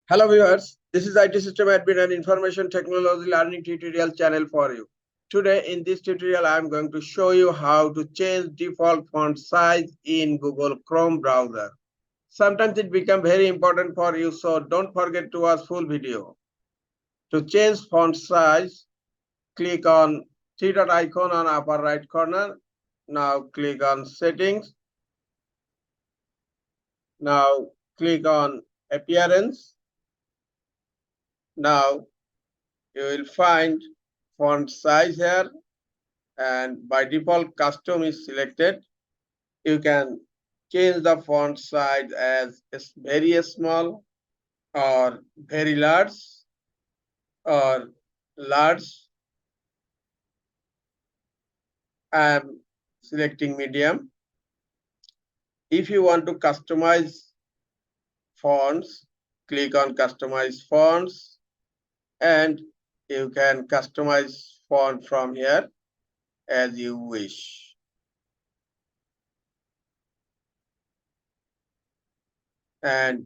Hello viewers, this is IT System Admin and Information Technology Learning tutorial channel for you. Today in this tutorial I am going to show you how to change default font size in Google Chrome browser. Sometimes it becomes very important for you, so don't forget to watch full video. To change font size, click on three dot icon on upper right corner. Now click on settings. Now click on appearance. Now you will find font size here, and by default custom is selected. You can change the font size as very small or very large or large. I am selecting medium. If you want to customize fonts, click on customize fonts, and you can customize font from here as you wish. And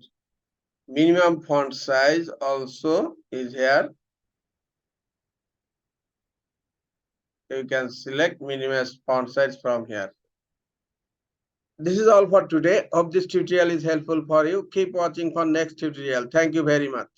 minimum font size also is here. You can select minimum font size from here. This is all for today. Hope this tutorial is helpful for you. Keep watching for next tutorial. Thank you very much.